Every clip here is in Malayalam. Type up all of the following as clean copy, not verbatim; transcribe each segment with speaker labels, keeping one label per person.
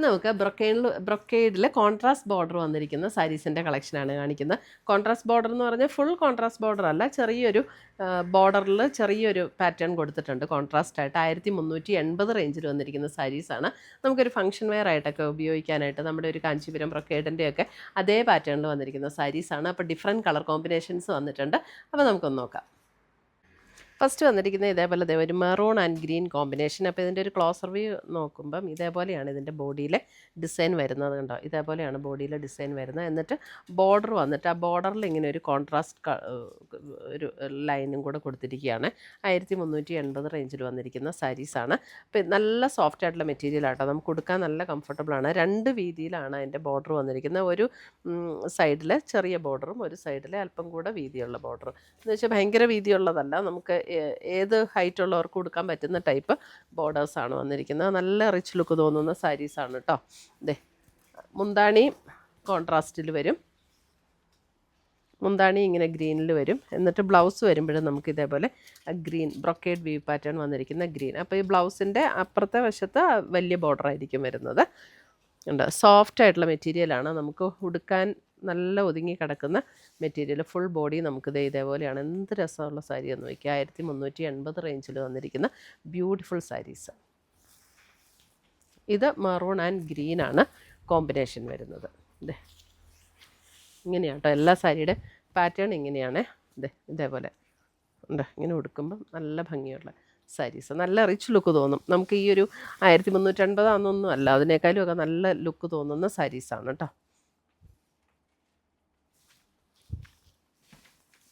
Speaker 1: നമുക്ക് ബ്രൊക്കേഡിൽ കോൺട്രാസ്റ്റ് ബോർഡർ വന്നിരിക്കുന്ന സാരീസിൻ്റെ കളക്ഷനാണ് കാണിക്കുന്നത്. കോൺട്രാസ്റ്റ് ബോർഡർ എന്ന് പറഞ്ഞാൽ ഫുൾ കോൺട്രാസ്റ്റ് ബോർഡർ അല്ല, ചെറിയൊരു ബോർഡറിൽ ചെറിയൊരു പാറ്റേൺ കൊടുത്തിട്ടുണ്ട് കോൺട്രാസ്റ്റ് ആയിട്ട്. 1380 റേഞ്ചിൽ വന്നിരിക്കുന്ന സാരീസാണ്. നമുക്കൊരു ഫംഗ്ഷൻ വെയർ ആയിട്ടൊക്കെ ഉപയോഗിക്കാനായിട്ട് നമ്മുടെ ഒരു കാഞ്ചീപുരം ബ്രൊക്കേഡിൻ്റെയൊക്കെ അതേ പാറ്റേണിൽ വന്നിരിക്കുന്ന സാരീസാണ്. അപ്പോൾ ഡിഫറെൻറ്റ് കളർ കോമ്പിനേഷൻസ് വന്നിട്ടുണ്ട്. അപ്പോൾ നമുക്കൊന്ന് നോക്കാം. ഫസ്റ്റ് വന്നിരിക്കുന്നത് ഇതേപോലെ ഒരു മെറൂൺ ആൻഡ് ഗ്രീൻ കോമ്പിനേഷൻ. അപ്പോൾ ഇതിൻ്റെ ഒരു ക്ലോസർ വ്യൂ നോക്കുമ്പം ഇതേപോലെയാണ് ഇതിൻ്റെ ബോഡിയിലെ ഡിസൈൻ വരുന്നത്. കണ്ടോ, ഇതേപോലെയാണ് ബോഡിയിലെ ഡിസൈൻ വരുന്നത്. എന്നിട്ട് ബോർഡർ വന്നിട്ട് ആ ബോർഡറിൽ ഇങ്ങനെ ഒരു കോൺട്രാസ്റ്റ് ഒരു ലൈനും കൂടെ കൊടുത്തിരിക്കുകയാണ്. 1380 റേഞ്ചിൽ വന്നിരിക്കുന്ന സാരീസാണ്. അപ്പോൾ നല്ല സോഫ്റ്റ് ആയിട്ടുള്ള മെറ്റീരിയലാട്ടോ, നമുക്ക് കൊടുക്കാൻ നല്ല കംഫർട്ടബിളാണ്. 2 വീതിയിലാണ് അതിൻ്റെ ബോർഡർ വന്നിരിക്കുന്നത്. ഒരു സൈഡിൽ ചെറിയ ബോർഡറും ഒരു സൈഡിൽ അല്പം കൂടെ വീതിയുള്ള ബോർഡറും. എന്ന് വെച്ചാൽ ഭയങ്കര വീതിയുള്ളതല്ല, നമുക്ക് ഏത് ഹൈറ്റ് ഉള്ളവർക്ക് കൊടുക്കാൻ പറ്റുന്ന ടൈപ്പ് ബോർഡേഴ്സാണ് വന്നിരിക്കുന്നത്. നല്ല റിച്ച് ലുക്ക് തോന്നുന്ന സാരീസാണ് കേട്ടോ. ഇതേ മുന്താണി കോൺട്രാസ്റ്റിൽ വരും, മുന്താണി ഇങ്ങനെ ഗ്രീനിൽ വരും. എന്നിട്ട് ബ്ലൗസ് വരുമ്പോഴും നമുക്ക് ഇതേപോലെ ഗ്രീൻ ബ്രൊക്കേഡ് വീവ് പാറ്റേൺ വന്നിരിക്കുന്ന ഗ്രീൻ. അപ്പോൾ ഈ ബ്ലൗസിൻ്റെ അപ്പുറത്തെ വശത്ത് വലിയ ബോർഡർ ആയിരിക്കും വരുന്നത്. ഉണ്ട്, സോഫ്റ്റ് ആയിട്ടുള്ള മെറ്റീരിയലാണ്, നമുക്ക് ഉടുക്കാൻ നല്ല ഒതുങ്ങി കിടക്കുന്ന മെറ്റീരിയൽ. ഫുൾ ബോഡി നമുക്കിത് ഇതേപോലെയാണ്. എന്ത് രസമുള്ള സാരി എന്ന് നോക്കിയാൽ 1380 റേഞ്ചിൽ വന്നിരിക്കുന്ന ബ്യൂട്ടിഫുൾ സാരീസ്. ഇത് മെറൂൺ ആൻഡ് ഗ്രീൻ ആണ് കോമ്പിനേഷൻ വരുന്നത്. ഇതേ ഇങ്ങനെയാണ് കേട്ടോ എല്ലാ സാരിയുടെ പാറ്റേൺ ഇങ്ങനെയാണ്. ഇതേപോലെ ഉണ്ട്, ഇങ്ങനെ ഉടുക്കുമ്പം നല്ല ഭംഗിയുള്ള സാരീസ്, നല്ല റിച്ച് ലുക്ക് തോന്നും. നമുക്ക് ഈ ഒരു 1380 ആണെന്നൊന്നും അല്ല, അതിനേക്കാളും ഒക്കെ നല്ല ലുക്ക് തോന്നുന്ന സാരീസാണ് കേട്ടോ.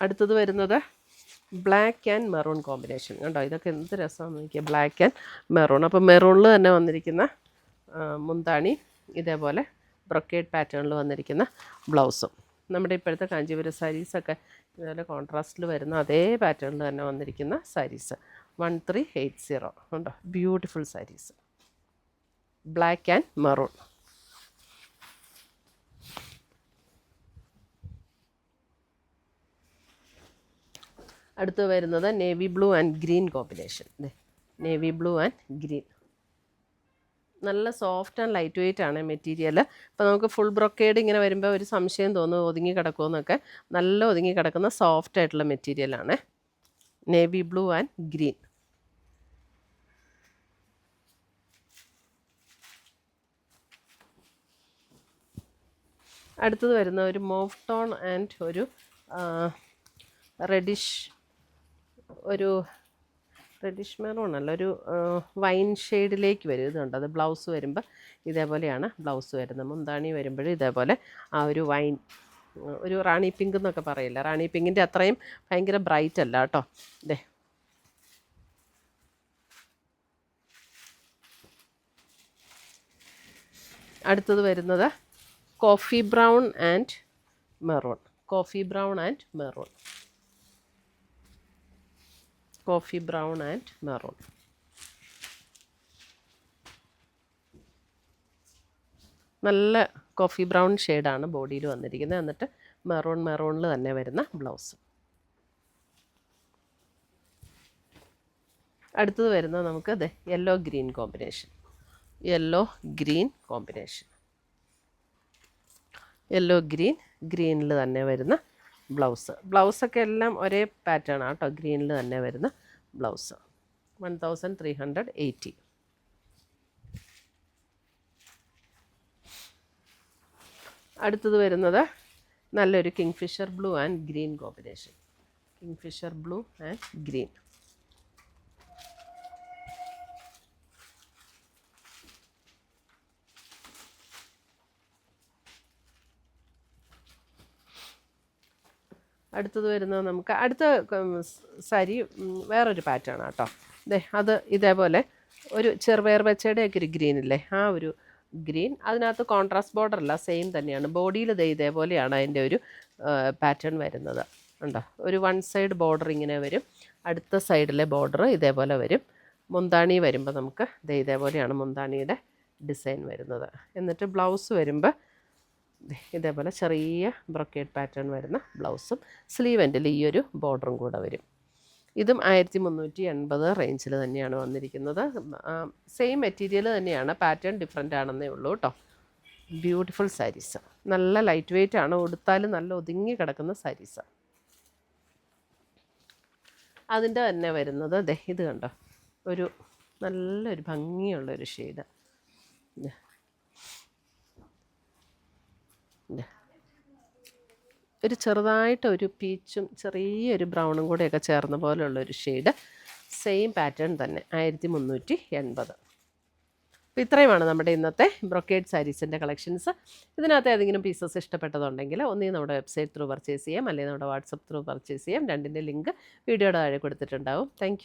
Speaker 1: അടുത്തത് വരുന്നത് ബ്ലാക്ക് ആൻഡ് മെറൂൺ കോമ്പിനേഷൻ. കണ്ടോ, ഇതൊക്കെ എന്ത് രസമാണെന്ന് നോക്കിയാൽ, ബ്ലാക്ക് ആൻഡ് മെറൂൺ. അപ്പോൾ മെറൂണിൽ തന്നെ വന്നിരിക്കുന്ന മുന്താണി, ഇതേപോലെ ബ്രൊക്കേഡ് പാറ്റേണിൽ വന്നിരിക്കുന്ന ബ്ലൗസും. നമ്മുടെ ഇപ്പോഴത്തെ കാഞ്ചീപുരം സാരീസൊക്കെ ഇതേപോലെ കോൺട്രാസ്റ്റിൽ വരുന്ന അതേ പാറ്റേണിൽ തന്നെ വന്നിരിക്കുന്ന സാരീസ്. 1380 ഉണ്ടോ, beautiful saris, black and maroon. അടുത്ത് വരുന്നത് navy blue and green combination. Navy blue and green, നല്ല സോഫ്റ്റ് ആൻഡ് ലൈറ്റ് വെയ്റ്റ് ആണ് മെറ്റീരിയൽ. അപ്പോൾ നമുക്ക് ഫുൾ ബ്രൊക്കേഡ് ഇങ്ങനെ വരുമ്പോൾ ഒരു സംശയം തോന്നും ഒതുങ്ങി കിടക്കുമെന്നൊക്കെ. നല്ല ഒതുങ്ങി കിടക്കുന്ന സോഫ്റ്റ് ആയിട്ടുള്ള മെറ്റീരിയലാണ്. Navy blue and green. അടുത്തത് വരുന്ന ഒരു മോഫ് ടോൺ ആൻഡ് ഒരു റെഡിഷ് മെറൂൺ അല്ല, ഒരു വൈൻ ഷെയ്ഡിലേക്ക് വരും. ഇതുണ്ട്, അത് ബ്ലൗസ് വരുമ്പോൾ ഇതേപോലെയാണ് ബ്ലൗസ് വരുന്നത്. മുന്താണി വരുമ്പോഴും ഇതേപോലെ ആ ഒരു വൈൻ, ഒരു റാണി പിങ്ക് എന്നൊക്കെ പറയില്ല, റാണി പിങ്കിൻ്റെ അത്രയും ഭയങ്കര ബ്രൈറ്റ് അല്ല കേട്ടോ. ഇതേ അടുത്തത് വരുന്നത് coffee brown and maroon. Coffee brown and maroon, coffee brown and maroon. നല്ല കോഫി ബ്രൗൺ ഷെയ്ഡാണ് ബോഡിയിൽ വന്നിരിക്കുന്നത്. എന്നിട്ട് മെറൂണിൽ തന്നെ വരുന്ന ബ്ലൗസ്. അടുത്തത് വരുന്നത് നമുക്ക് yellow green combination. Yellow green combination, yellow ഗ്രീനിൽ തന്നെ വരുന്ന ബ്ലൗസ്. ബ്ലൗസൊക്കെ എല്ലാം ഒരേ പാറ്റേൺ ആണ് കേട്ടോ, ഗ്രീനിൽ തന്നെ വരുന്ന ബ്ലൗസ്. 1380. അടുത്തത് വരുന്നത് നല്ലൊരു kingfisher blue and green combination. Kingfisher blue and green. അടുത്തത് വരുന്നത് നമുക്ക് അടുത്ത സാരി വേറൊരു പാറ്റേൺ ആണ് കേട്ടോ. അത് ഇതേപോലെ ഒരു ചെറുപയർ പച്ചയുടെയൊക്കെ ഒരു ഗ്രീൻ ഇല്ലേ, ആ ഒരു ഗ്രീൻ. അതിനകത്ത് കോൺട്രാസ്റ്റ് ബോർഡർ അല്ല, സെയിം തന്നെയാണ്. ബോഡിയിൽ ഇതേപോലെയാണ് അതിൻ്റെ ഒരു പാറ്റേൺ വരുന്നത്. ഉണ്ടോ, ഒരു വൺ സൈഡ് ബോർഡർ ഇങ്ങനെ വരും, അടുത്ത സൈഡിലെ ബോർഡർ ഇതേപോലെ വരും. മുന്താണി വരുമ്പോൾ നമുക്ക് ഇതേപോലെയാണ് മുന്താണിയുടെ ഡിസൈൻ വരുന്നത്. എന്നിട്ട് ബ്ലൗസ് വരുമ്പോൾ ഇതേപോലെ ചെറിയ ബ്രൊക്കേഡ് പാറ്റേൺ വരുന്ന ബ്ലൗസും സ്ലീവ് എൻഡിൽ ഈ ഒരു ബോർഡറും കൂടെ വരും. ഇതും 1380 റേഞ്ചിൽ തന്നെയാണ് വന്നിരിക്കുന്നത്. സെയിം മെറ്റീരിയൽ തന്നെയാണ്, പാറ്റേൺ ഡിഫറെൻ്റ് ആണെന്നേ ഉള്ളൂ കേട്ടോ. ബ്യൂട്ടിഫുൾ സാരീസ്, നല്ല ലൈറ്റ് വെയ്റ്റ് ആണ്, ഉടുത്താലും നല്ല ഒതുങ്ങി കിടക്കുന്ന സാരീസ്. അതിൻ്റെ തന്നെ വരുന്നത് ദേ ഇത് കണ്ടോ, ഒരു നല്ലൊരു ഭംഗിയുള്ളൊരു ഷെയ്ഡ്. ഒരു ചെറുതായിട്ട് ഒരു പീച്ചും ചെറിയൊരു ബ്രൗണും കൂടെയൊക്കെ ചേർന്ന പോലെയുള്ളൊരു ഷെയ്ഡ്. സെയിം പാറ്റേൺ തന്നെ 1380. അപ്പോൾ ഇത്രയുമാണ് നമ്മുടെ ഇന്നത്തെ ബ്രൊക്കേഡ് സാരീസിൻ്റെ കളക്ഷൻസ്. ഇതിനകത്ത് ഏതെങ്കിലും പീസസ് ഇഷ്ടപ്പെട്ടതുണ്ടെങ്കിൽ ഒന്നീ നമ്മുടെ വെബ്സൈറ്റ് ത്രൂ പർച്ചേസ് ചെയ്യാം, അല്ലെങ്കിൽ നമ്മുടെ വാട്സപ്പ് ത്രൂ പർച്ചേസ് ചെയ്യാം. രണ്ടിൻ്റെ ലിങ്ക് വീഡിയോയുടെ താഴെ കൊടുത്തിട്ടുണ്ടാവും. താങ്ക്